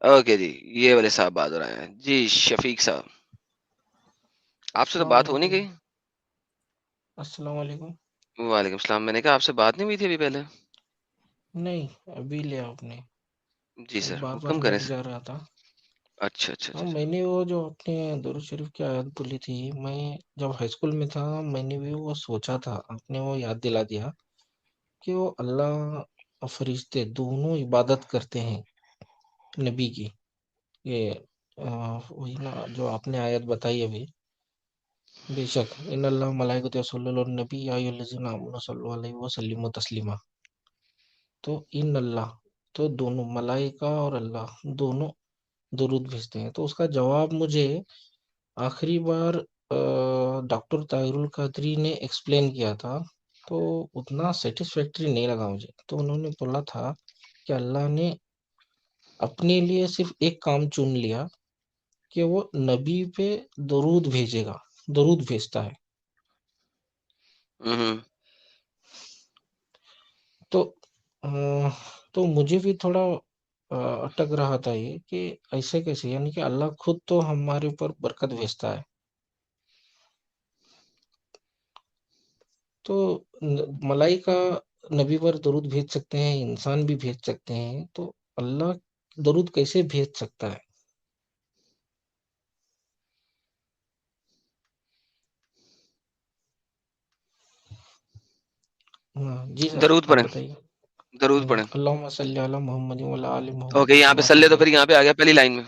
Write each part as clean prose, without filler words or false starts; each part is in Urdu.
اوکے جی، یہ والے صاحب بات ہو رہے ہیں جی. شفیق صاحب، آپ سے تو السلام بات ہو نہیں علیکم. گئی. السلام علیکم. وعلیکم السلام. میں نے کہا آپ سے بات نہیں ہوئی تھی ابھی پہلے. نہیں ابھی لیا آپ نے, جی وہ سر، بار بار حکم کریں لگ سر. جا رہا تھا. اچھا اچھا ہاں اچھا. میں نے وہ جو اپنے درود شریف کی آیت بولی تھی, میں جب ہائی اسکول میں تھا میں نے بھی وہ سوچا تھا, آپ نے وہ یاد دلا دیا کہ وہ اللہ اور فرشتے دونوں عبادت کرتے ہیں نبی کی. یہ وہی نا جو آپ نے آیت بتائی ابھی, بے شک ان اللہ ملائکۃ یصلی علی النبی یا ایھا الذین آمنوا صلوا علیہ وسلموا تسلیما. تو ان اللہ, تو دونوں ملائکہ اور اللہ دونوں درود بھیجتے ہیں. تو اس کا جواب مجھے آخری بار ڈاکٹر طاہر القادری نے ایکسپلین کیا تھا, تو اتنا سیٹسفیکٹری نہیں لگا مجھے. تو انہوں نے بولا تھا کہ اللہ نے اپنے لیے صرف ایک کام چن لیا کہ وہ نبی پہ درود بھیجے گا, درود بھیجتا ہے. ہوں. تو تو مجھے بھی تھوڑا اٹک رہا تھا یہ کہ ایسے کیسے, یعنی کہ اللہ خود تو ہمارے اوپر برکت بھیجتا ہے, تو ملائکہ نبی پر درود بھیج سکتے ہیں, انسان بھی بھیج سکتے ہیں, تو اللہ درود کیسے بھیج سکتا ہے؟ جی سر درود آپ پڑھیں، بتائیے. درود پڑھیں. اللہم صلی علی محمد وعلی آل اوکے، محمد یہاں پہ کما سلے تو پھر صلیت. یہاں پہ آ گیا پہلی لائن میں.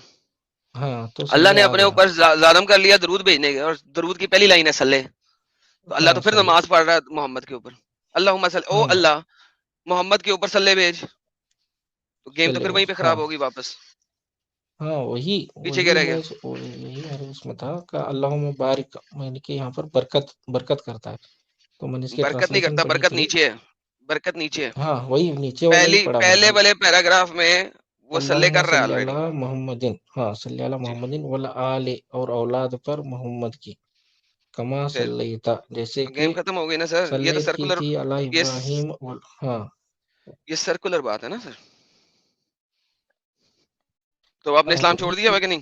ہاں تو اللہ صلی نے آ اپنے گیا. اوپر زادم کر لیا درود بھیجنے کے, اور درود کی پہلی لائن ہے سلے. تو اللہ ہاں تو پھر صلی. نماز پڑھ رہا ہے محمد کے اوپر. اللہم صلی, او ہاں اللہ محمد کے اوپر سلے بھیج. تو گیم تو صلی, پھر وہیں پہ ہاں خراب ہوگی واپس. ہاں وہی پیچھے وہی کیا رہ گیا؟ میں یہی میرے اس میں تھا کہ اللہم بارک, میں نے کہ یہاں پر برکت کرتا ہے. تو میں نے اس کی برکت نہیں ٹرانسلیشن کرتا، پڑھی برکت تھی. نیچے ہے. برکت نیچے ہے. ہاں وہی نیچے والا ہی پڑھا میں پہلے نے. والے پیراگراف میں وہ سلے اللہم کر رہا ہے صلی آلریڈی. علی محمدin, ہاں صلی علی جی محمدin وعلی آل, اور اولاد پر محمد کی, کما پھر صلیتا جیسے کہ گیم ختم ہو گئی نا سر. یہ تو صلیت کی سرکولر، تھی علی یہ ابراہیم. ہاں یہ سرکولر بات ہے نا سر. تو آپ نے اسلام چھوڑ دیا ہوا کہ نہیں؟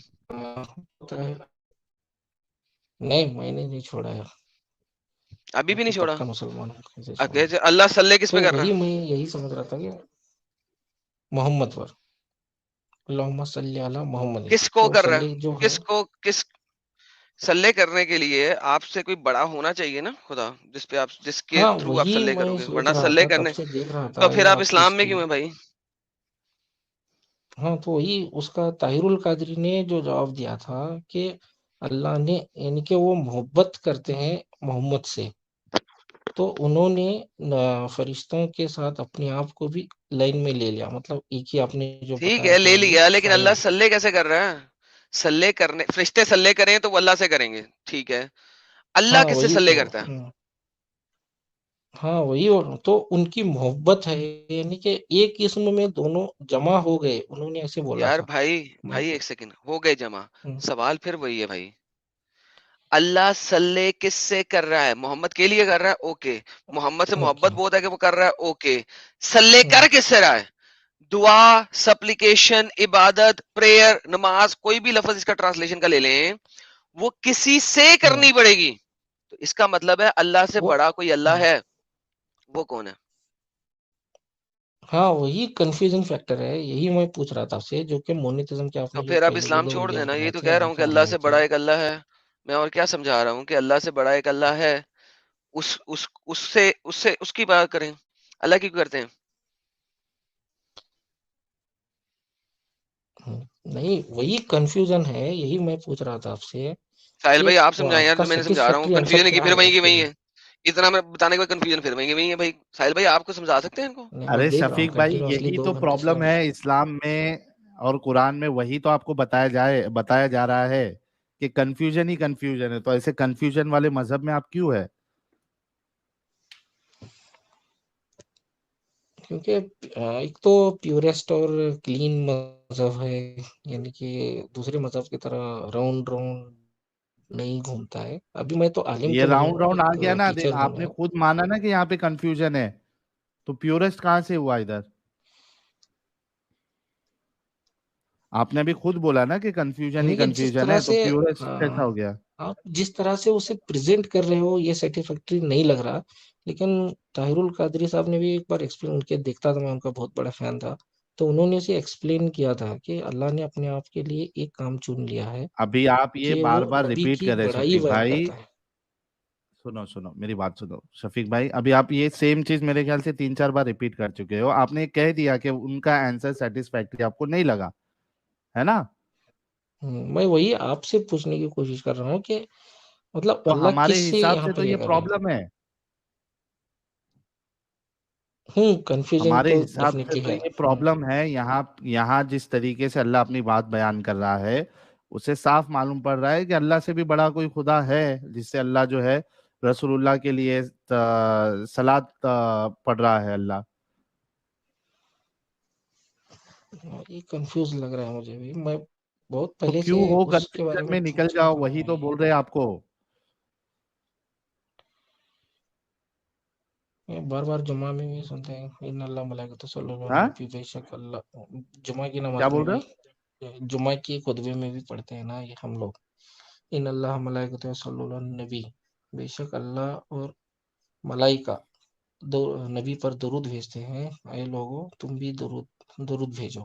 نہیں میں نے نہیں چھوڑا ہے. ابھی بھی تو نہیں چھوڑا. پکا مسلمان ہوں, کیسے چھوڑوں. اللہ صلی کس تو پہ کر رہا وہی ہے؟ میں یہی سمجھ رہا تھا کہ محمد پر, اللہم صلی علی محمد, کس کو تو کر رہا صلی ہے؟ جو ہے. کس سلے کرنے کے لیے آپ سے کوئی بڑا ہونا چاہیے نا خدا, جس پہ آپ, جس کے ہاں تھرو آپ وہی سلے میں کرو گے, سوچ ورنہ رہا سلے تھا, تب کرنے سے دیکھ رہا تو تھا پھر یہ آپ آپ کی اسلام میں کیوں اسکرین. ہیں بھائی؟ ہاں تو وہی اس کا طاہر القادری نے جو جواب دیا تھا کہ اللہ نے, یعنی کہ وہ محبت کرتے ہیں محمد سے, تو انہوں نے فرشتوں کے ساتھ اپنے آپ کو بھی لائن میں لے لیا. مطلب ایک ہی آپ نے جو ٹھیک بتایا ہے تھا لے ابھی لیا, لیکن اللہ فائنل. سلے کیسے کر رہا ہے؟ سلے کرنے, فرشتے سلے کریں تو وہ اللہ سے کریں گے, ٹھیک ہے. اللہ ہاں کس سے وہی سلے تو. کرتا ہے؟ ہاں وہی, تو ان کی محبت ہے, یعنی کہ ایک قسم میں دونوں جمع ہو گئے, انہوں نے ایسے بولا یار تھا. بھائی ایک سیکنڈ, ہو گئے جمع. ہوں، سوال پھر وہی ہے بھائی, اللہ صلی کس سے کر رہا ہے؟ محمد کے لیے کر رہا ہے, اوکے. محمد سے اوکے. محبت بہت ہے کہ وہ کر رہا ہے, اوکے. صلی ہوں، کر کس سے رہا ہے؟ دعا, سپلیکیشن, عبادت, پریئر, نماز, کوئی بھی لفظ اس کا ٹرانسلیشن کا لے لیں, وہ کسی سے ہوں، کرنی پڑے گی. تو اس کا مطلب ہے اللہ سے وہ بڑا کوئی اللہ ہوں، ہے. وہ کون ہے؟ ہاں وہی کنفیوژن فیکٹر ہے, یہی میں پوچھ رہا تھا آپ سے, جو کہ مونیٹزم کے آپ تو نے جو پھر اب پہلے جو اسلام دو چھوڑ ویڈیوز دینا. بنائے یہ تو تھے کہہ رہا ابھی ہوں کہ جو اللہ بنائے سے تھے. بڑا ایک اللہ ہے. میں اور کیا سمجھا رہا ہوں کہ اللہ سے بڑا ایک اللہ ہے. اس کی بات کریں, اللہ کی کرتے ہیں. نہیں وہی کنفیوژن ہے, یہی میں پوچھ رہا تھا آپ سے ساحل کہ بھائی آپ سمجھائیں یار, آپ کا جو میں نے سمجھا رہا ہوں سیٹسفیکٹری آنسر کنفیوژن ہے کہ کیا پھر ہے وہیں کی اس کے وہیں لیے. ہے. اتنا میں بتانے کا کنفیوژن پھر وہیں کی وہیں ہے بھائی. ساحل بھائی آپ کو سمجھا سکتے ہیں ان کو؟ نہیں میں ارے دیکھ رہا ہوں شفیق بھائی, کنٹینیوسلی یہی 2 تو گھنٹے سے پرابلم ابھی. ہے اسلام میں اور قرآن میں, وہی تو آپ کو بتایا جا رہا ہے کہ کنفیوژن ہی کنفیوژن ہے. تو ایسے کنفیوژن والے مذہب میں آپ کیوں ہے؟ کیونکہ ایک تو پیورسٹ اور کلین مذہب ہے, یعنی کہ دوسرے مذہب کی طرح راؤنڈ نہیں گھومتا ہے. ابھی میں تو عالم یہ تو نہیں راؤنڈ ہوں, راؤنڈ آ ایک گیا نا, ٹیچر ہوں آپ نے میں. خود مانا نا کہ یہاں پہ کنفیوژن ہے, تو پیورسٹ کہاں سے ہوا ادھر؟ آپ نے ابھی خود بولا نا کہ کنفیوژن ہی لیکن جس کنفیوژن طرح ہے، تو سے پیورسٹ ہاں کیسا ہو گیا؟ آپ جس طرح سے اسے پریزنٹ کر رہے ہو یہ سیٹسفیکٹری نہیں لگ رہا. لیکن طاہر القادری صاحب نے بھی ایک بار ایکسپلین کے دیکھتا تھا، میں ان کا بہت بڑا فین تھا، تو انہوں نے اسے ایکسپلین کیا تھا کہ اللہ نے اپنے آپ کے لیے ایک کام چن لیا ہے ابھی آپ یہ کہ بار وہ بار نبی ریپیٹ کی کرے بڑائی شفیق بیان بھائی. کرتا ہے. سنو میری بات سنو شفیق بھائی، ابھی آپ یہ سیم چیز میرے خیال سے 3-4 بار ریپیٹ کر چکے ہو. آپ نے کہہ دیا کہ ان کا آنسر سیٹسفیکٹری آپ کو نہیں لگا، ہے نا؟ میں وہی آپ سے پوچھنے کی کوشش کر رہا ہوں کہ مطلب تو اللہ ہمارے کس سے حساب یہاں سے پہ تو یہ لے کر رہے پرابلم ہے، کنفیوژن ہمارے تو حساب سے ڈیفینیٹلی تو ہے. یہ پرابلم ہے. یہاں جس طریقے سے اللہ اپنی بات بیان کر رہا ہے اسے صاف معلوم پڑ رہا ہے کہ اللہ سے بھی بڑا کوئی خدا ہے، جس سے اللہ جو ہے رسول اللہ کے لیے صلاۃ پڑھ رہا ہے اللہ. یہ کنفیوز لگ رہا ہے مجھے بھی. میں بہت تو پہلے سے کیوں ہو اس کے بارے کنفیوژن میں میں نکل سوچ جاؤ، رہا وہی ہوں. تو بول رہے ہیں آپ کو. بار بار جمعہ میں بھی سنتے ہیں ان اللہ ملائکۃ صلی اللہ ہاں نبی، بے شک اللہ. جمعہ کی کیا نماز میں بول رہے بھی، ہو؟ جمعہ کی خطبے میں بھی پڑھتے ہیں نا یہ ہم لوگ، ان اللہ ملائکۃ صلی اللہ نبی، بے شک اللہ اور ملائکہ نبی پر درود بھیجتے ہیں، اے لوگوں تم بھی درود بھیجو.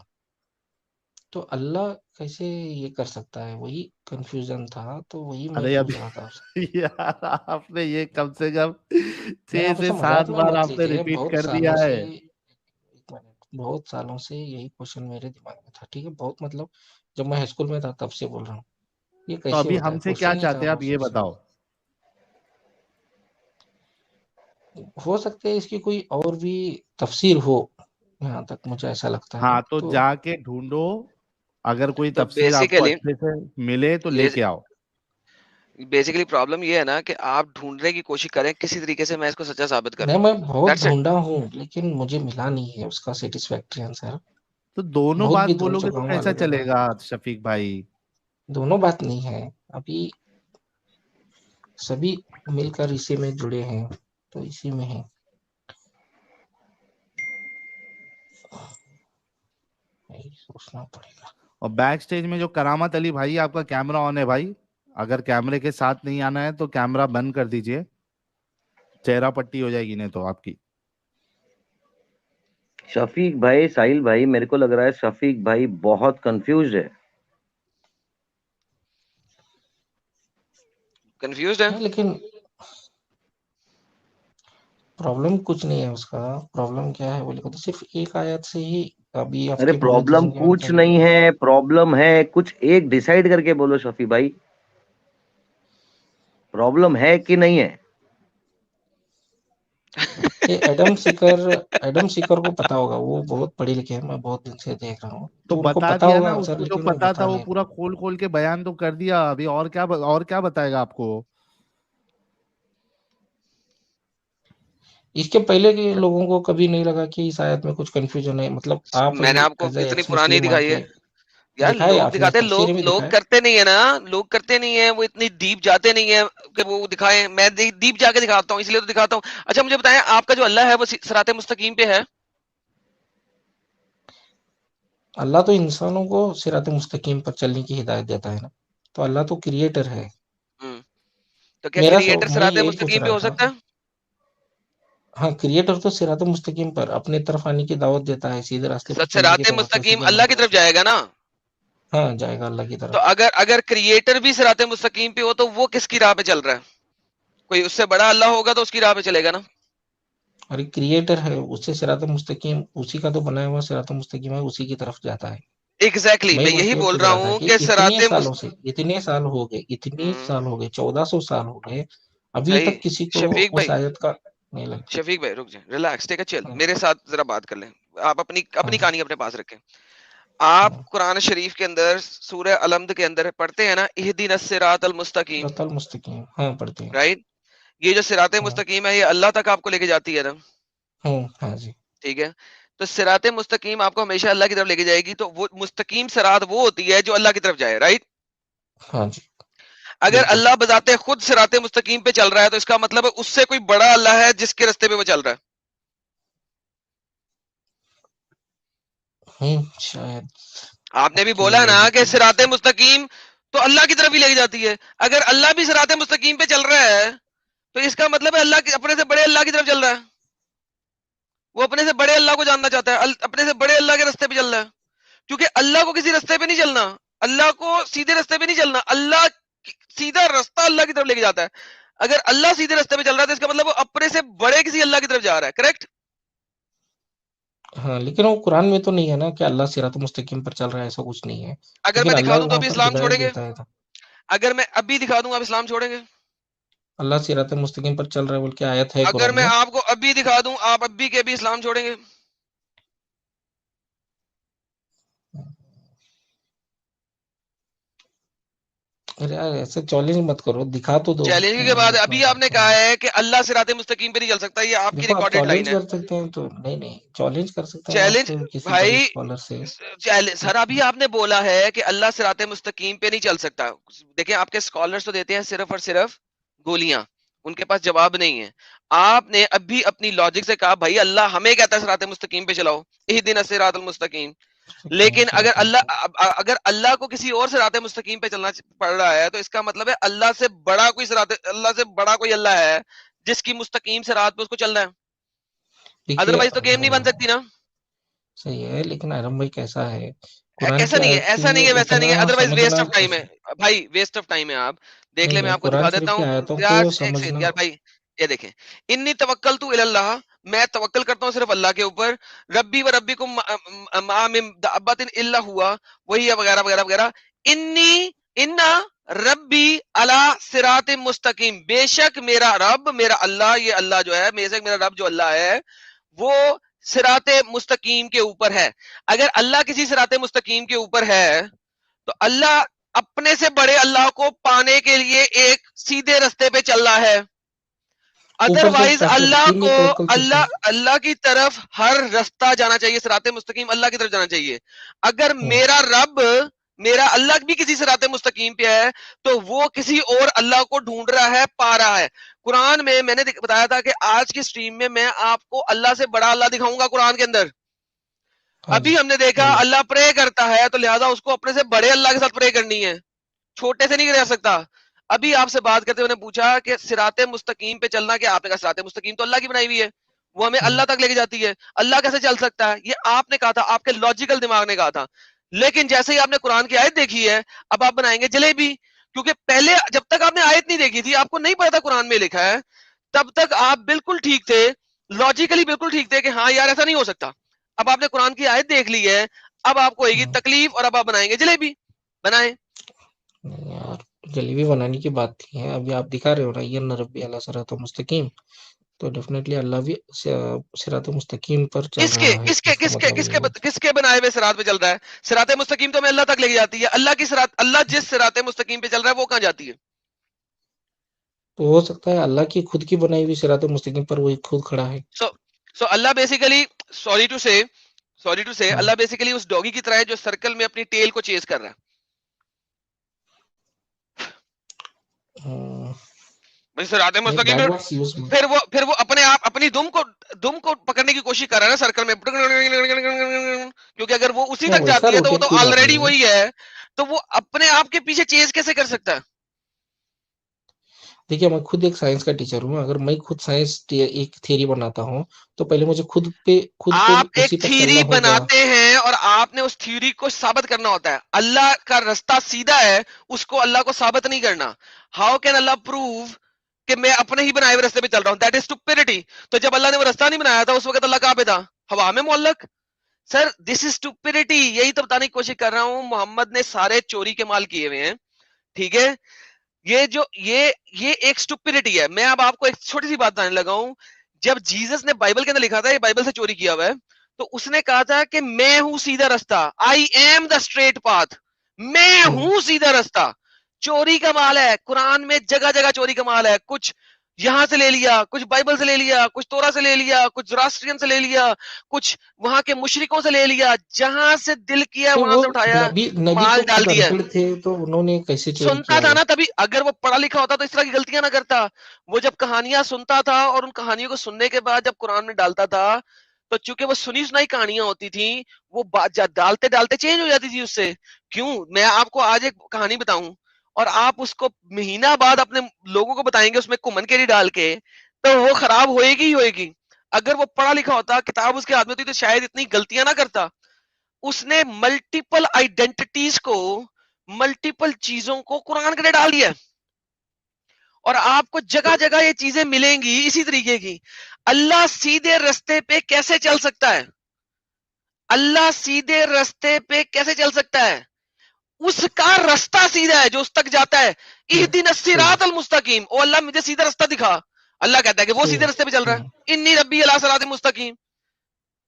تو اللہ کیسے یہ کر سکتا ہے؟ وہی کنفیوژن تھا، تو وہی میں ارے ابھی پوچھ رہا تھا آپ سے. یار آپ نے یہ کم سے کم نہیں 6 آپ سے ایسا 7 مذاق میں بار مت آپ نے لیجیے. ریپیٹ بہت کر سالوں دیا سے، ہے. ایک منٹ، بہت سالوں سے یہی کوشچن میرے دماغ میں تھا. ٹھیک ہے، بہت مطلب جب میں ہائی اسکول میں تھا تب سے بول رہا ہوں. یہ تو کیسے ابھی ہوتا ہے؟ ہم سے کیا کوشچن ہی تھا چاہتے ہیں وہ آپ یہ سب سے. بتاؤ. ہو سکتا ہے اس کی کوئی اور بھی تفسیر ہو، یہاں تک مجھے ایسا لگتا ہے. ہاں تو تو جا کے ڈھونڈو، اگر کوئی تو تفسیر آپ کو اچھے سے ملے تو لے کے آؤ. بیسیکلی پرابلم یہ ہے نا کہ آپ ڈھونڈنے کی کوشش کریں کسی طریقے سے میں اس کو سچا ثابت کروں. میں بہت That's it. ڈھونڈا ہوں لیکن مجھے ملا نہیں ہے اس کا سیٹسفیکٹری آنسر. تو دونوں بہت بات بھی ڈھونڈ بولو گے چکا تو ہوں کیسا الگ چلے الگ. گا شفیق بھائی؟ دونوں بات نہیں ہے، ابھی سبھی مل کر اسی میں جڑے ہیں، تو اسی میں ہے. سوچنا پڑے گا. اور بیک سٹیج میں جو کرامت علی بھائی، آپ کا کیمرہ آن ہے بھائی، اگر کیمرے کے ساتھ نہیں آنا ہے تو کیمرہ بند کر دیجئے، چہرہ پٹی ہو جائے گی نہیں تو آپ کی. شفیق بھائی، ساحل بھائی، میرے کو لگ رہا ہے شفیق بھائی بہت کنفیوزڈ ہے. کنفیوزڈ ہے. لیکن پرابلم کچھ نہیں ہے اس کا. پرابلم کیا ہے بولے تو صرف ایک آیت سے ہی ابھی آپ ارے کے پورے پرابلم ذہن کے کچھ اندر. نہیں ہے، پرابلم ہے کچھ. ایک ڈیسائیڈ کر کے بولو شفیق بھائی، پرابلم ہے کہ نہیں ہے. ایڈم سیکر کو پتا ہوگا، وہ بہت پڑھے لکھے ہیں، میں بہت دن سے دیکھ رہا ہوں، تو تو ان کو بتا پتا دیا ہوگا نا، اس آنسر، کو جو لیکن وہ پتا تھا بتا وہ نہیں پورا کھول کھول کے بیان تو کر دیا. ابھی اور کیا بتائے گا آپ کو؟ اس کے پہلے کے لوگوں کو کبھی نہیں لگا کہ اس آیت میں کچھ کنفیوژن ہے. مطلب آپ میں نے آپ کو ایز اے اتنی ایکس پرانی مسلم آ دکھائی ہے کے یار. دکھائے، لوگ آپ نے دکھاتے، تفسیر میں لوگ دکھائے. کرتے نہیں ہے نا، لوگ کرتے نہیں ہے، وہ اتنی ڈیپ جاتے نہیں ہے کہ وہ دکھائیں. میں ڈیپ جا کے دکھاتا ہوں، اس لیے تو دکھاتا ہوں. اچھا مجھے بتائیں، آپ کا جو اللہ ہے وہ صراط مستقیم پہ ہے؟ اللہ تو انسانوں کو صراط مستقیم پر چلنے کی ہدایت دیتا ہے نا، تو اللہ تو کریٹر ہے. تو کیا میرا کریٹر میں صراط یہی پوچھ مستقیم پہ رہا ہو تھا. سکتا ہے؟ ہاں کریٹر تو صراط مستقیم پر اپنے طرف آنے کی دعوت دیتا ہے، سیدھے راستے پر چلنے کی صراط دعوت ہے، اسی مستقیم کے اللہ اندر. کی طرف جائے گا نا. ہاں جائے گا اللہ کی طرف. تو اگر کریٹر بھی صراط مستقیم پہ ہو تو وہ کس کی راہ پہ چل رہا ہے؟ کوئی اس سے بڑا اللہ ہوگا تو اس کی راہ پہ چلے گا نا. اور ایک کریٹر ہے، اس سے صراط مستقیم، اسی کا تو بنایا ہوا صراط مستقیم ہے، اسی کی طرف جاتا ہے. ایگزیکٹلی میں بس یہی یہ بول پوچھ رہا رہا تھا ہوں کہ کہ اتنے صراط سالوں سے، اتنے سال ہو گئے، 1400 سال ہو گئے، ابھی بھائی تک کسی کو شفیق اس بھائی، آیت کا نہیں لگا. شفیق بھائی رک جائیں، ریلیکس، ٹیک اے چل، میرے ساتھ ذرا بات کر لیں. آپ اپنی کہانی اپنے پاس رکھیں. آپ قرآن شریف کے اندر سورہ الحمد کے اندر پڑھتے ہیں نا، اہدنا الصراط المستقیم، صراط المستقیم، ہاں پڑھتے ہیں. رائٹ؟ یہ جو صراط ہاں مستقیم ہے یہ اللہ تک آپ کو لے کے جاتی ہے نا. ہاں جی. ٹھیک ہے، تو صراط مستقیم آپ کو ہمیشہ اللہ کی طرف لے کے جائے گی. تو وہ مستقیم صراط وہ ہوتی ہے جو اللہ کی طرف جائے، رائٹ؟ ہاں جی اگر بالکل. اللہ بذات خود صراط مستقیم پہ چل رہا ہے تو اس کا مطلب ہے اس سے کوئی بڑا اللہ ہے جس کے راستے پہ وہ چل رہا ہے. شاید آپ نے بھی بولا نا کہ صراط مستقیم تو اللہ کی طرف ہی لے جاتی ہے. اگر اللہ بھی صراط مستقیم پہ چل رہا ہے تو اس کا مطلب ہے اللہ اپنے سے بڑے اللہ کی طرف چل رہا ہے. وہ اپنے سے بڑے اللہ کو جاننا چاہتا ہے, اپنے سے بڑے اللہ کے رستے پہ چل رہا ہے. کیونکہ اللہ کو کسی رستے پہ نہیں چلنا, اللہ کو سیدھے رستے پہ نہیں چلنا, اللہ سیدھا رستہ اللہ کی طرف لے کے جاتا ہے. اگر اللہ سیدھے رستے پہ چل رہا ہے تو اس کا مطلب وہ اپنے سے بڑے کسی اللہ کی طرف جا رہا ہے. کریکٹ؟ ہاں لیکن وہ قرآن میں تو نہیں ہے نا کہ اللہ صراط مستقیم پر چل رہا ہے, ایسا کچھ نہیں ہے. اگر لیکن میں دکھا اللہ دوں تو وہاں ابھی پر اسلام ہدایت چھوڑیں گے؟ دیتا ہے. اگر میں ابھی دکھا دوں آپ اسلام چھوڑیں گے؟ اللہ صراط مستقیم پر چل رہا ہے بول کے آیت ہے اگر قرآن میں میں. آپ کو ابھی دکھا دوں آپ ابھی کے ابھی اسلام چھوڑیں گے؟ ارے یار ایسے چیلنج مت کرو, دکھا تو دو. چیلنج کے بعد ابھی آپ نے کہا ہے کہ اللہ صراط مستقیم پہ نہیں چل سکتا, یہ آپ کی دیکھو آپ ریکارڈڈ لائن چیلنج ہے. کر سکتے ہیں تو نہیں چیلنج کر سکتے ہیں چیلنج آپ کسی بڑے بھائی, اسکالر سے. سر ابھی آپ نے بولا ہے کہ اللہ صراط مستقیم پہ نہیں چل سکتا. دیکھیں آپ کے اسکالرس تو دیتے ہیں صرف اور صرف گولیاں, ان کے پاس جواب نہیں ہے. آپ نے ابھی اپنی لاجک سے کہا بھائی اللہ ہمیں کہتا ہے صراط مستقیم پہ چلاؤ, اہدنا الصراط المستقیم. لیکن اگر اللہ کو کسی اور صراط مستقیم پہ چلنا پڑ رہا ہے تو اس کا مطلب ہے اللہ سے بڑا کوئی صراط, اللہ سے بڑا کوئی اللہ ہے جس کی مستقیم صراط پہ اس کو چلنا ہے. ادروائز تو گیم نہیں بن سکتی نا. صحیح ہے لیکن ارم بھائی کیسا ہے, قرآن ایسا کی نہیں ہے, آیت ایسا نہیں ہے, کو ویسا نہیں ہے, اتنا ادروائز ویسٹ سمجھنا آف ٹائم ہے بھائی, ویسٹ آف ٹائم ہے. آپ دیکھ لیں, میں نہیں آپ کو قرآن دکھا شریف دیتا کی ہوں آیتوں یار. کو ایک سیکنڈ سمجھنا. یار بھائی, یہ دیکھیں, انی توکلت الی اللہ, میں توکل کرتا ہوں صرف اللہ کے اوپر. ربی و ربکم ما من دابۃ الا ہوا, وہی ہے وغیرہ وغیرہ وغیرہ. انا ربی علی صراط مستقیم, بے شک میرا رب, میرا اللہ, یہ اللہ جو ہے, بے شک میرا رب جو اللہ ہے وہ صراط مستقیم کے اوپر ہے. اگر اللہ کسی صراط مستقیم کے اوپر ہے تو اللہ اپنے سے بڑے اللہ کو پانے کے لیے ایک سیدھے رستے پہ چل رہا ہے. اوپر سے ادروائز اللہ کو توکل تو صحیح. اللہ کی طرف ہر رستہ جانا چاہیے, صراط مستقیم اللہ کی طرف جانا چاہیے. اگر میرا رب, میرا اللہ بھی کسی صراط مستقیم پہ ہے تو وہ کسی اور اللہ کو ڈھونڈ رہا ہے, پا رہا ہے. قرآن میں نے بتایا تھا کہ آج کی سٹریم میں آپ کو اللہ سے بڑا اللہ دکھاؤں گا قرآن کے اندر. ابھی ہم نے دیکھا اللہ پرے کرتا ہے تو لہذا اس کو اپنے سے بڑے اللہ کے ساتھ پرے کرنی ہے, چھوٹے سے نہیں رہ سکتا. ابھی آپ سے بات کرتے ہوئے پوچھا کہ صراط مستقیم پہ چلنا, کیا آپ نے کہا صراط مستقیم تو اللہ کی بنائی ہوئی ہے, وہ ہمیں اللہ تک لے کے جاتی ہے, اللہ کیسے چل سکتا ہے, یہ آپ نے کہا تھا, آپ کے لاجیکل دماغ نے کہا تھا. لیکن جیسے ہی آپ نے قرآن کی آیت دیکھی ہے اب آپ بنائیں گے جلیبی, کیونکہ پہلے جب تک آپ نے آیت نہیں دیکھی تھی, آپ کو نہیں پتا تھا قرآن میں لکھا ہے, تب تک آپ بالکل ٹھیک تھے, لاجیکلی بالکل ٹھیک تھے کہ ہاں یار ایسا نہیں ہو سکتا. اب آپ نے قرآن کی آیت دیکھ لی ہے, اب آپ کو ہوئے گی تکلیف اور اب آپ بنائیں گے جلیبی. بنائیں یار جلیبی بنانے کی بات نہیں ہے, ابھی آپ دکھا رہے ہو نا یہ ربی اللہ صراط مستقیم, تو ڈیفینیٹلی اللہ بھی صراط مستقیم پر چل کس کے رہا ہے. کس کے کس کے کس کے کس کے بنائے ہوئے صراط پہ چل رہا ہے؟ صراط مستقیم تو میں اللہ تک لے کے جاتی ہے. اللہ کی صراط, اللہ جس صراط مستقیم پہ چل رہا ہے وہ کہاں جاتی ہے؟ تو ہو سکتا ہے اللہ کی خود کی بنائی ہوئی صراط مستقیم پر وہی خود کھڑا ہے. سو اللہ بیسیکلی, سوری ٹو سے اللہ بیسیکلی اس ڈوگی کی طرح ہے جو سرکل میں اپنی ٹیل کو چیز کر رہا ہے. صراط مستقیم پھر وہ اپنے آپ اپنی دم کو پکڑنے کی کوشش کر رہا ہے نا سرکل میں, کیونکہ اگر وہ اسی تک جاتی ہے تو وہ تو آلریڈی وہی ہے, تو وہ اپنے آپ کے پیچھے چیز کیسے کر سکتا ہے؟ دیکھیے میں خود ایک سائنس کا ٹیچر ہوں, اگر میں خود سائنس ایک تھیوری بناتا ہوں تو پہلے مجھے خود پہ آپ اسی ایک پر تھیوری چلنا ہوگا. بناتے ہیں اور آپ نے اس تھیوری کو ثابت کرنا ہوتا ہے. اللہ کا رستہ سیدھا ہے, اس کو اللہ کو ثابت نہیں کرنا. ہاؤ کین اللہ پروو کہ میں اپنے ہی بنائے ہوئے رستے پہ چل رہا ہوں؟ That is stupidity. تو جب اللہ نے وہ رستہ نہیں بنایا تھا اس وقت اللہ کہاں پہ تھا؟ ہوا میں معلق. سر دس از اسٹوپڈٹی, یہی تو بتانے کی کوشش کر رہا ہوں. محمد نے سارے چوری کے مال کیے ہوئے ہیں, ٹھیک ہے, یہ ایک اسٹوپڈٹی ہے. میں اب آپ کو ایک چھوٹی سی بات بتانے لگا ہوں. جب جیزس نے بائبل کے اندر لکھا تھا یہ بائبل سے چوری کیا ہوا ہے, تو اس نے کہا تھا کہ میں ہوں سیدھا رستہ, I am the straight path, میں ہوں سیدھا رستہ. چوری کا مال ہے قرآن میں, جگہ جگہ چوری کا مال ہے. کچھ یہاں سے لے لیا, کچھ بائبل سے لے لیا, کچھ تورا سے لے لیا, کچھ زراسٹرین سے لے لیا, کچھ وہاں کے مشرکوں سے لے لیا, جہاں سے دل کیا وہاں سے اٹھایا, نبی مال تو ڈال خود دیا. انپڑھ تھے تو انہوں نے کیسے چوری سنتا کیا تھا ہے؟ نا تبھی, اگر وہ پڑھا لکھا ہوتا تو اس طرح کی غلطیاں نہ کرتا. وہ جب کہانیاں سنتا تھا اور ان کہانیوں کو سننے کے بعد جب قرآن میں ڈالتا تھا تو چونکہ وہ سنی سنائی کہانیاں ہوتی تھیں وہ ڈالتے ڈالتے چینج ہو جاتی تھی اس سے. کیوں؟ میں آپ کو آج ایک کہانی بتاؤں اور آپ اس کو مہینہ بعد اپنے لوگوں کو بتائیں گے اس میں کمن کیری ڈال کے, تو وہ خراب ہوئے گی ہی ہوئے گی. اگر وہ پڑھا لکھا ہوتا, کتاب اس کے ہاتھ میں ہوتی, تو شاید اتنی غلطیاں نہ کرتا. اس نے ملٹیپل آئیڈینٹیٹیز کو, ملٹیپل چیزوں کو قرآن کے لیے ڈال دیا, اور آپ کو جگہ جگہ یہ چیزیں ملیں گی اسی طریقے کی. اللہ سیدھے رستے پہ کیسے چل سکتا ہے؟ اللہ سیدھے رستے پہ کیسے چل سکتا ہے؟ اس کا رستہ سیدھا ہے جو اس تک جاتا ہے. اہدنا الصراط المستقیم, او اللہ مجھے سیدھا رستہ دکھا. اللہ کہتا ہے کہ وہ سیدھے رستے پہ چل رہا ہے. انی ربی علی صراط مستقیم.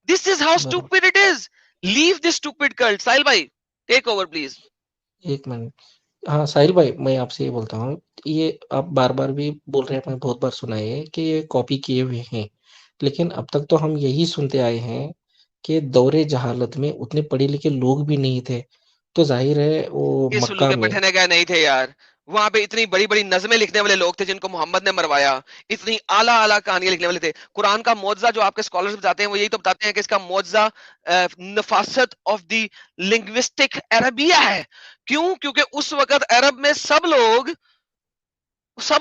This is how stupid it is. Leave this stupid cult. ساحل بھائی ٹیک اوور پلیز. ایک منٹ. ہاں ساحل بھائی, میں آپ سے یہ بولتا ہوں, یہ آپ بار بار بھی بول رہے ہیں, میں بہت بار سنا ہے کہ یہ کاپی کیے ہوئے ہیں, لیکن اب تک تو ہم یہی سنتے آئے ہیں کہ دور جہالت میں اتنے پڑھے لکھے لوگ بھی نہیں تھے, تو ظاہر ہے وہ اس مکہ کے میں پٹھنے گئے نہیں تھے یار. وہاں پہ اتنی بڑی بڑی نظمیں لکھنے والے لوگ تھے جن کو محمد نے مروایا, اتنی اعلیٰ اعلیٰ کہانیاں لکھنے والے تھے. قرآن کا معجزہ جو آپ کے اسکالرز بتاتے ہیں وہ یہی تو بتاتے ہیں کہ اس کا معجزہ نفاست آف دی لنگوسٹک عربیہ ہے. کیوں؟ کیونکہ اس وقت عرب میں سب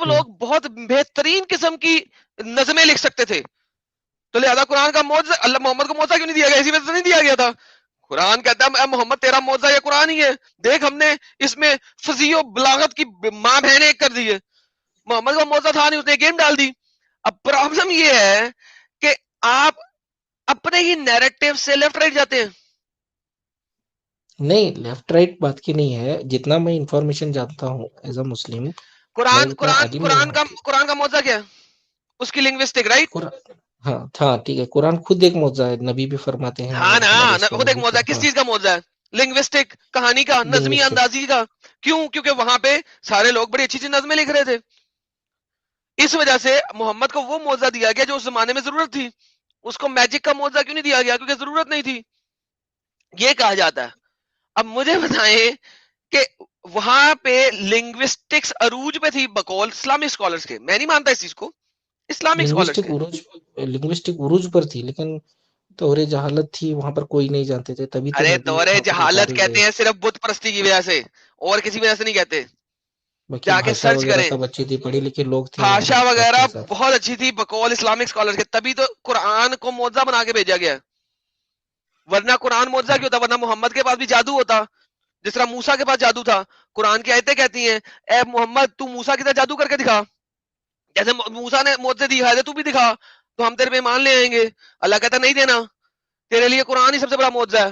لوگ بہت بہترین قسم کی نظمیں لکھ سکتے تھے. تو لہذا قرآن کا معجزہ, اللہ محمد کو معجزہ کیوں نہیں دیا گیا؟ اسی وجہ سے نہیں دیا گیا تھا. قرآن کہتا ہے محمد تیرا معجزہ یہ قرآن ہی ہے, دیکھ ہم نے اس میں فضیح و بلاغت کی ماں بہنیں ایک کر دی ہے. محمد کا معجزہ تھا نہیں, اس نے گیم ڈال دی. اب پرابلم یہ ہے کہ آپ اپنے ہی نیریٹو سے لیفٹ رائٹ جاتے ہیں. نہیں, لیفٹ رائٹ بات کی نہیں ہے, جتنا میں انفارمیشن جانتا ہوں ایز اے مسلم, میں اتنا عالم نہیں ہوں. قرآن کا معجزہ کیا ہے؟ اس کی لنگوسٹک رائٹ. ہاں ٹھیک ہے, قرآن خود ایک معجزہ ہے, نبی بھی فرماتے ہیں, ہاں اللہ علیہ نا, السلام خود ایک بھی معجزہ. کس چیز کا معجزہ ہے؟ لنگوسٹک, کہانی کا, نظمی اندازی کا. کیوں؟ کیونکہ وہاں پہ سارے لوگ بڑی اچھی نظمیں لکھ رہے تھے. اس وجہ سے محمد کو وہ معجزہ دیا گیا جو اس زمانے میں ضرورت تھی. اس کو میجک کا معجزہ کیوں نہیں دیا گیا؟ کیونکہ ضرورت نہیں تھی, یہ کہا جاتا ہے. اب مجھے بتائیں کہ وہاں پہ لنگوسٹکس عروج پہ تھی بقول اسلامک اسکالرس کے. میں نہیں مانتا اس چیز کو, اسلامک اسکالرس کے. لنگوسٹک عروج پر تھی, لیکن دور جہالت تھی, وہاں پر کوئی نہیں جانتے تھے, تبھی تو ارے نبی دور وہاں پر جہالت اتارے کہتے گئے. ہیں صرف بت پرستی کی وجہ سے, اور کسی وجہ سے نہیں کہتے. باقی جا کے بھاشا سرچ وغیرہ کریں, سب اچھی تھی, پڑھے لکھے لوگ تھے وہاں بھاشا پر وغیرہ اچھے سب. بہت اچھی تھی بقول اسلامک اسکالرس کے, تبھی تو قرآن کو معجزہ بنا کے بھیجا گیا. ورنہ قرآن معجزہ کیوں ہوتا؟ ورنہ محمد کے پاس بھی جادو ہوتا, جس طرح موسیٰ کے پاس جادو تھا. قرآن کی آیتیں کہتی ہیں اے محمد تو موسیٰ کی طرح جادو کر کے دکھا, جیسے موسیٰ نے معجزے دکھائے تھے تو بھی دکھا, تو ہم تیرے پہ ایمان لے آئیں گے. اللہ کہتا نہیں دینا, تیرے لیے قرآن ہی سب سے بڑا معجزہ ہے.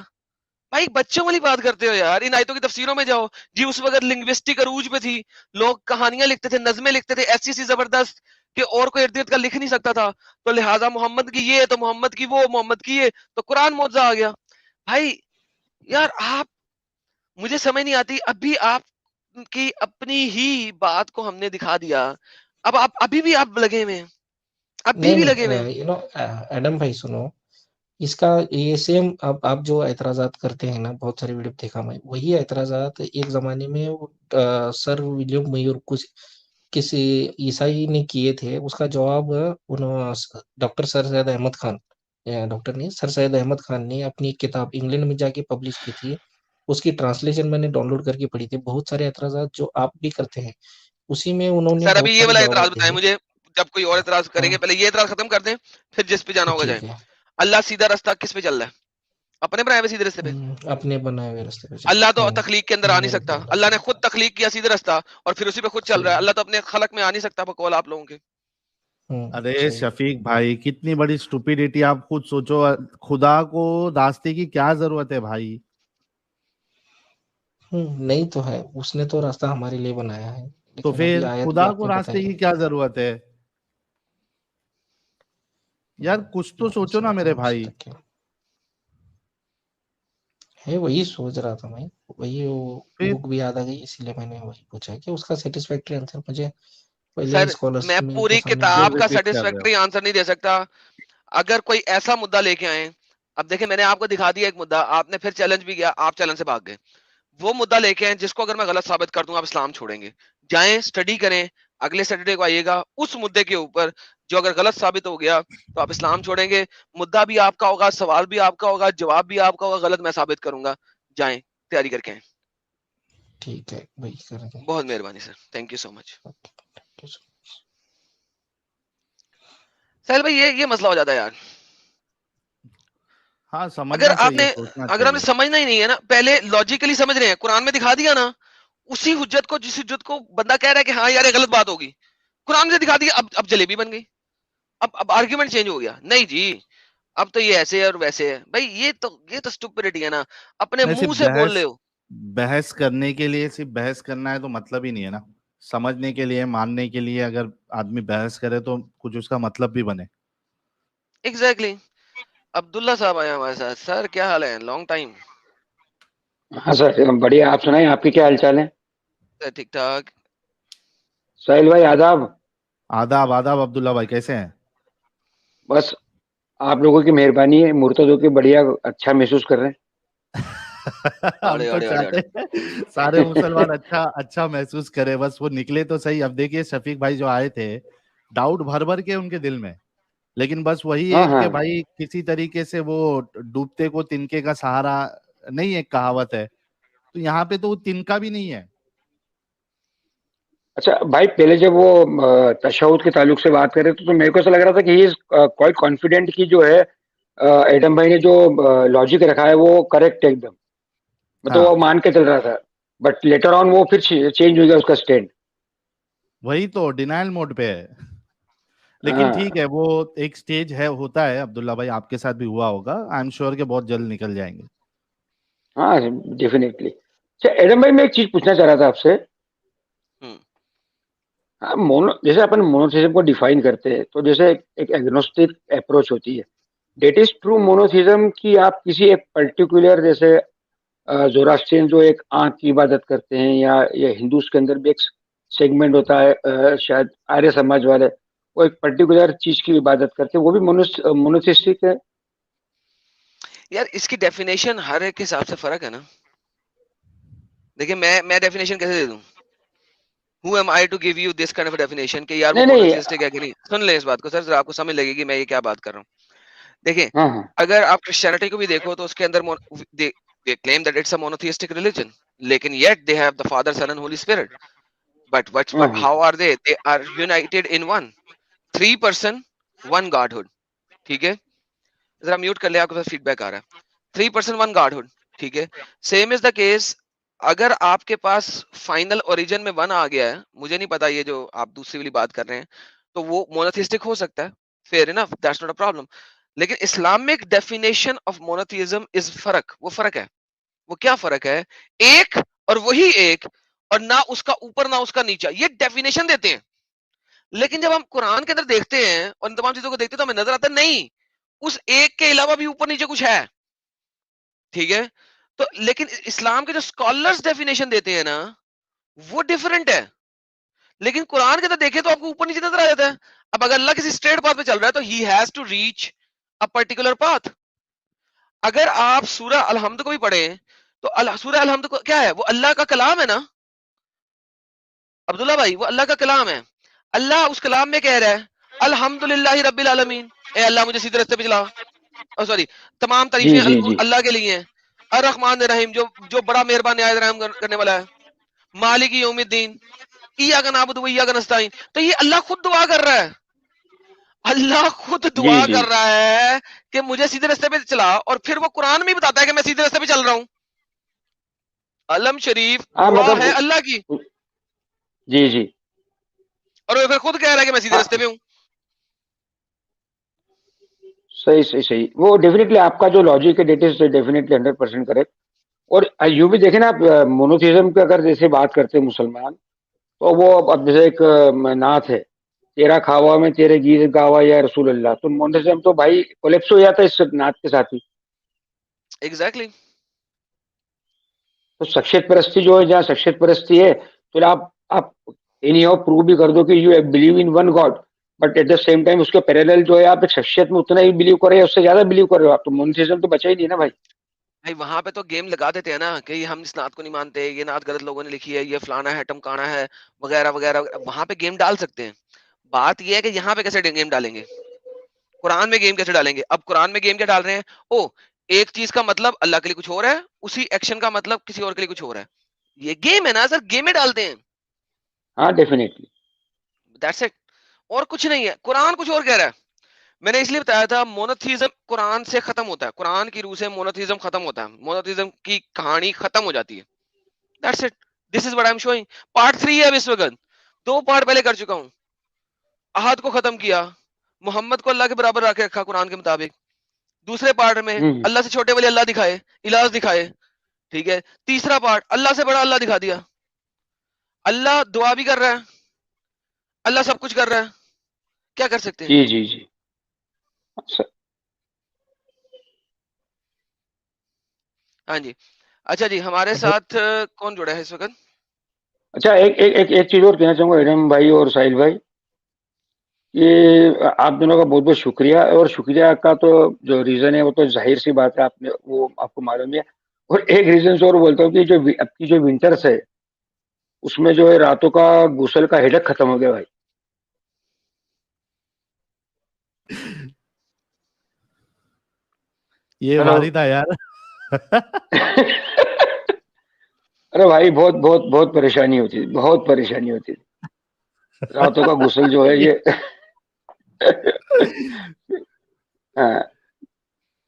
بھائی بچوں والی بات کرتے ہو یار, ان آیتوں کی تفسیروں میں جاؤ. جی اس وقت لنگوسٹک عروج پہ تھی, لوگ کہانیاں لکھتے تھے, نظمیں لکھتے تھے ایسی سی زبردست کہ اور کوئی ارد گرد کا لکھ نہیں سکتا تھا. تو لہٰذا محمد کی یہ, تو محمد کی وہ, محمد کی یہ, تو قرآن معجزہ آ گیا. بھائی یار آپ, مجھے سمجھ نہیں آتی, ابھی آپ کی اپنی ہی بات کو ہم نے دکھا دیا, اب آپ ابھی بھی آپ لگے ہوئے ہیں, ابھی بھی لگے ہوئے ہیں. ایڈم بھائی سنو, اس کا یہ سیم آپ جو اعتراضات کرتے ہیں نا, بہت سارے ویڈیو دیکھا میں, وہی اعتراضات ایک زمانے میں سر ولیم میور کسی عیسائی نے کیے تھے. اس کا جواب ڈاکٹر سر سید احمد خان, ڈاکٹر نہیں سر سید احمد خان نے اپنی کتاب انگلینڈ میں جا کے پبلش کی تھی. اس کی ٹرانسلیشن میں نے ڈاؤن لوڈ کر کے پڑھی تھی. بہت سارے اعتراضات جو آپ بھی کرتے ہیں, اسی میں انہوں نے سر ابھی بہت یہ سارے والا اعتراض جوابات بتائیں دیے. مجھے, جب کوئی اور اعتراض کریں گے پہلے یہ اعتراض ختم کر دیں, پھر جس پہ جانا ہوگا جائیں. ٹھیک ہے, اللہ سیدھا رستہ کس پہ چل رہا ہے؟ اپنے بنائے ہوئے سیدھے رستے پہ. اپنے بنائے ہوئے راستے پہ اللہ تو تخلیق کے اندر آ نہیں سکتا, اللہ نے خود چل. تخلیق کیا سیدھے رستہ اور پھر اسی پہ خود چل رہا ہے. اللہ تو اپنے خلق میں آ نہیں سکتا بقول آپ لوگوں کے. ارے شفیق بھائی کتنی بڑی سٹوپیڈیٹی, آپ خود سوچو, خدا کو راستے کی کیا ضرورت ہے بھائی؟ نہیں تو ہے, اس نے تو راستہ ہمارے لیے بنایا ہے, تو لیکن ابھی پھر آیت بھی خدا آپ کو نے راستے بتائی. کی کیا ضرورت ہے یار؟ کچھ تو سوچو نا میرے بھائی. وہی سوچ رہا تھا میں, وہی بک بھی یاد آ گئی, اسی لیے میں نے وہی پوچھا کہ اس کا سیٹسفیکٹری آنسر مجھے پہلے سر اسکالرس میں میں پوری سامنے کتاب کا ریپیٹ کر رہے ہو. سیٹسفیکٹری آنسر نہیں دے سکتا. اگر کوئی ایسا مدعا لے کے آئے, اب دیکھیں میں نے آپ کو دکھا دیا ایک مدعا, آپ نے پھر چیلنج بھی کیا, آپ چیلنج سے بھاگ گئے. وہ مدعا لے کے آئے جس کو اگر میں غلط ثابت کر دوں آپ اسلام چھوڑیں گے. جائیں اسٹڈی کریں, اگلے سیٹرڈے کو آئیے گا, اس مدعے کے اوپر جو اگر غلط ثابت ہو گیا تو آپ اسلام چھوڑیں گے, مدعا بھی آپ کا ہوگا, سوال بھی آپ کا ہوگا, جواب بھی آپ کا ہوگا, غلط میں ثابت کروں گا. جائیں تیاری کر کے آئیں. ٹھیک ہے وہی کریں گے. بہت مہربانی سر, تھینک یو سو مچ. سہیل بھائی یہ مسئلہ ہو جاتا ہے یار. ہاں اگر سمجھنا آپ چاہیے, نے سوچنا اگر آپ نے چاہیے. سمجھنا ہی نہیں ہے نا, پہلے لاجیکلی سمجھ رہے ہیں, قرآن میں دکھا دیا نا, اسی حجت کو, جس حجت کو بندہ کہہ رہا ہے کہ ہاں یار یہ غلط بات ہوگی, قرآن سے دکھا دیا, اب جلیبی بن گئی, اب آرگیومنٹ چینج ہو گیا. نہیں جی اب تو یہ ایسے ہے اور ویسے ہے. بھائی یہ تو اسٹوپڈیٹی ہے نا, اپنے نہیں, منہ صرف سے بول رہے ہو. بحث کرنے کے لیے صرف بحث کرنا ہے تو مطلب ہی نہیں ہے نا. سمجھنے کے لیے, ماننے کے لیے اگر آدمی بحث کرے تو کچھ اس کا مطلب بھی بنے. ایگزیکٹلی. عبداللہ صاحب آیا ہمارے ساتھ. سر کیا حال ہے, لانگ ٹائم. ہاں سر بڑھیا, آپ سنائیں آپ کی کیا حال چال ہے؟ ٹھیک ٹھاک. سہیل بھائی آداب. آداب آداب عبداللہ بھائی, کیسے ہیں؟ بس آپ لوگوں کی مہربانی ہے, مرتد کے بڑھیا اچھا محسوس کر رہے ہیں. ہم تو چاہتے ہیں سارے مسلمان اچھا محسوس کرے, بس وہ نکلے تو صحیح. اب دیکھیے شفیق بھائی جو آئے تھے, ڈاؤٹ بھر بھر کے ان کے دل میں, لیکن بس وہی ہاں ایک ہاں کہ بھائی کسی طریقے سے وہ ڈوبتے کو تنکے کا سہارا نہیں, ایک کہاوت ہے, تو یہاں پہ تو وہ تنکا بھی نہیں ہے. اچھا بھائی, پہلے جب وہ تشہد کے تعلق سے بات کر رہے تھے تو میرے کو ایسا لگ رہا تھا کہ ہی از کوائٹ کانفیڈنٹ کی جو ہے ایڈم بھائی نے جو لاجک رکھا ہے وہ کریکٹ ہے ایک دم, مطلب ہاں وہ مان کے چل رہا تھا. بٹ لیٹر آن وہ پھر چینج ہو گیا اس کا اسٹینڈ. وہی تو ڈینائل موڈ پہ ہے. لیکن ہاں ٹھیک ہے, وہ ایک سٹیج ہے, ہوتا ہے عبداللہ بھائی, آپ کے ساتھ بھی ہوا ہوگا. آئی ایم شیور کہ بہت جلد نکل جائیں گے. ہاں ڈیفینیٹلی. اچھا ایڈم بھائی, میں ایک چیز پوچھنا چاہ رہا تھا آپ سے. جیسے اپن مونوتھیزم کو ڈیفائن کرتے ہیں تو جیسے ایک ایگنوسٹک اپروچ ہوتی ہے, دیٹ از ٹرو مونوتھیزم کی آپ کسی ایک پرٹیکولر, جیسے زوراسترین جو ایک آنکھ کی عبادت کرتے ہیں, یا ہندوز کے اندر بھی ایک سیگمنٹ ہوتا ہے شاید آریہ سماج والے, وہ ایک پرٹیکولر چیز کی عبادت کرتے ہیں, وہ بھی مونوتھیسٹک ہے. یار اس کی ڈیفینیشن ہر ایک کے حساب سے فرق ہے نا. دیکھیں میں ڈیفینیشن کیسے دے دوں, who am I to give you this kind of a definition کہ یار وہ نہیں نہیں. مونوتھیسٹک ہے کہ نہیں. سن لیں اس بات کو سر, آپ کو سمجھ لگے گی میں یہ کیا بات کر رہا ہوں. دیکھیں ہاں ہاں اگر آپ کرسچینٹی کو بھی دیکھو تو اس کے اندر they claim that it's a monotheistic religion, لیکن yet they have the Father, Son and Holy Spirit. But ہاں ہاں. how are they are united in one, 3 person, one godhood. ٹھیک ہے, ذرا میوٹ کر لیں, آپ کو فیڈ بیک آ رہا ہے. 3 person, one godhood. ٹھیک ہے, سیم از دا کیس. اگر آپ کے پاس فائنل اوریجن میں 1 آ گیا ہے, مجھے نہیں پتا یہ جو آپ دوسری والی بات کر رہے ہیں, تو وہ مونوتھیسٹک ہو سکتا ہے. Fair enough, that's not a problem. لیکن Islamic definition of monotheism is فرق. وہ فرق ہے. وہ کیا فرق ہے؟ ایک اور وہی ایک, اور نہ اس کا اوپر نہ اس کا نیچا, یہ ڈیفینیشن دیتے ہیں. لیکن جب ہم قرآن کے اندر دیکھتے ہیں اور ان تمام چیزوں کو دیکھتے ہیں تو ہمیں نظر آتا ہے نہیں, اس ایک کے علاوہ بھی اوپر نیچے کچھ ہے. ٹھیک ہے, تو لیکن اسلام کے جو اسکالرز ڈیفینیشن دیتے ہیں نا وہ ڈیفرنٹ ہے. لیکن قرآن کے اندر دیکھیں تو آپ کو اوپر نیچے نظر آ جاتا ہے. اب اگر اللہ کسی اسٹریٹ پاتھ پہ چل رہا ہے تو ہی has to reach a particular path. اگر آپ سورہ الحمد کو بھی پڑھیں تو سورہ الحمد کو کیا ہے, وہ اللہ کا کلام ہے نا عبداللہ بھائی, وہ اللہ کا کلام ہے. اللہ اس کلام میں کہہ رہا ہے الحمدللہ رب العالمین, اے اللہ مجھے سیدھے راستے پہ چلا. سوری, تمام جی تعریفیں جی جی. اللہ کے لیے ہیں. الرحمن الرحیم, جو بڑا مہربان نہایت رحم کرنے والا ہے. مالک یوم الدین, ایاک نعبد و ایاک نستعین. تو یہ اللہ خود دعا کر رہا ہے. اللہ خود جی دعا جی. کر رہا ہے کہ مجھے سیدھے راستے پہ چلا, اور پھر وہ قرآن میں بتاتا ہے کہ میں سیدھے راستے پہ چل رہا ہوں. علم شریف ہاں دعا مطلب ہے اللہ کی, جی جی. اور وہ پھر خود کہہ رہا ہے کہ میں سیدھے ہاں راستے پہ ہوں. صحیح صحیح صحیح. وہ ڈیفینیٹلی آپ کا جو لاجک ہے دیٹ از ڈیفینیٹلی 100% کریکٹ. اور یوں بھی دیکھیں نا آپ, مونوتھیزم پہ اگر جیسے بات کرتے ہیں مسلمان, تو وہ اب جیسے ایک نعت ہے, تیرا کھاوا میں تیرے گیت گاوا یا رسول اللہ, تو مونوتھیزم تو بھائی کولیپس ہو جاتا ہے اس نعت کے ساتھ ہی. ایگزیکٹلی. تو شخصیت پرستی جو ہے, جہاں شخصیت پرستی ہے تو آپ اینی ہاؤ پروو بھی کر دو کہ you believe in one God, but at the same time اس کے پیرالل جو ہے آپ ایک شخصیت میں اتنا ہی بلیو کر رہے ہیں, اس سے زیادہ بلیو کر رہے ہو آپ, تو مونوتھیزم تو بچا ہی نہیں نا بھائی. بھائی وہاں پہ تو گیم لگا دیتے ہیں نا کہ ہم اس نعت کو نہیں مانتے, یہ نعت غلط لوگوں نے لکھی ہے, یہ فلانا ہے ٹمکانا ہے وغیرہ وغیرہ, وہاں پہ گیم ڈال سکتے ہیں. بات یہ ہے کہ یہاں پہ کیسے گیم ڈالیں گے, قرآن میں گیم کیسے ڈالیں گے. اب قرآن میں گیم کیا ڈال رہے ہیں, او ایک چیز کا مطلب اللہ کے لیے کچھ اور ہے, اسی ایکشن کا مطلب کسی اور کے لیے کچھ اور ہے. یہ گیم ہے نا سر, گیم میں ڈالتے ہیں. ہاں ڈیفینیٹلی. دیٹس اٹ, اور کچھ نہیں ہے. قرآن کچھ اور کہہ رہا ہے. میں نے اس لیے بتایا تھا مونوتھیزم قرآن سے ختم ہوتا ہے, قرآن کی روح سے مونوتھیزم ختم ہوتا ہے, مونوتھیزم کی کہانی ختم ہو جاتی ہے. That's it, this is what I am showing. Part 3 ہے اب اس وقت, 2 پارٹ پہلے کر چکا ہوں. احد کو ختم کیا, محمد کو اللہ کے برابر رکھ کے رکھا قرآن کے مطابق. دوسرے پارٹ میں اللہ سے چھوٹے والے اللہ دکھائے, الہ دکھائے, ٹھیک ہے. تیسرا پارٹ اللہ سے بڑا اللہ دکھا دیا. اللہ دعا بھی کر رہا ہے, اللہ سب کچھ کر رہا ہے, کیا کر سکتے ہیں. جی جی جی. ہاں جی. اچھا جی, ہمارے ساتھ کون جڑا ہے اس وقت؟ اچھا ایک چیز اور کہنا چاہوں گا ایڈم بھائی اور ساحل بھائی, یہ آپ دونوں کا بہت بہت شکریہ. اور شکریہ کا تو جو ریزن ہے وہ تو ظاہر سی بات ہے, آپ نے وہ آپ کو معلوم ہے. اور ایک ریزن سے اور بولتا ہوں کہ جو اب کی جو ونٹرس ہے اس میں جو ہے راتوں کا غسل کا ہیڈک ختم ہو گیا بھائی. یہ بھاری تھا یار. ارے بھائی بہت بہت بہت پریشانی ہوتی تھی, بہت پریشانی ہوتی تھی. راتوں کا غسل جو ہے یہ ہاں.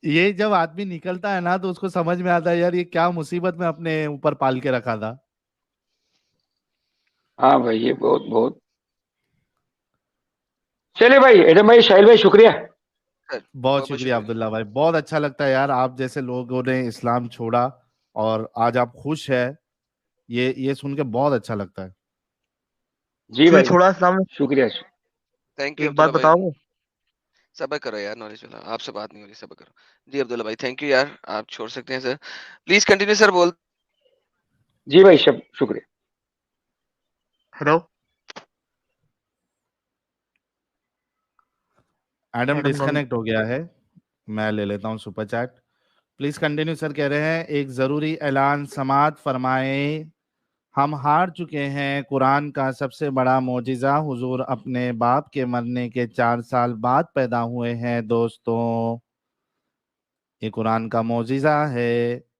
یہ جب آدمی نکلتا ہے نا تو اس کو سمجھ میں آتا ہے یار یہ کیا مصیبت میں اپنے اوپر پال کے رکھا تھا. ہاں بھائی یہ بہت بہت. چلے بھائی ایڈم بھائی ساحل بھائی شکریہ. بہت شکریہ عبداللہ بھائی, بہت اچھا لگتا ہے یار آپ جیسے لوگوں نے اسلام چھوڑا اور آج آپ خوش ہے, یہ سن کے بہت اچھا لگتا ہے. جی بھائی چھوڑا اسلام. شکریہ. تھینک یو ایک بات عبداللہ بھائی. بتاؤ, صبر کرو یار, نالج والا آپ سے بات نہیں ہو رہی, صبر کرو. جی عبداللہ بھائی تھینک یو یار, آپ چھوڑ سکتے ہیں سر, پلیز کنٹینیو سر. بول جی بھائی شکریہ. ہیلو ایڈم ڈسکنیکٹ ہو گیا ہے, میں لے لیتا ہوں سپر چیٹ. پلیز کنٹینیو سر. کہہ رہے ہیں ایک ضروری اعلان سماعت فرمائیں. ہم ہار چکے ہیں. قرآن کا سب سے بڑا معجزہ حضور اپنے باپ کے مرنے کے 4 سال بعد پیدا ہوئے ہیں دوستوں. یہ قرآن کا معجزہ ہے.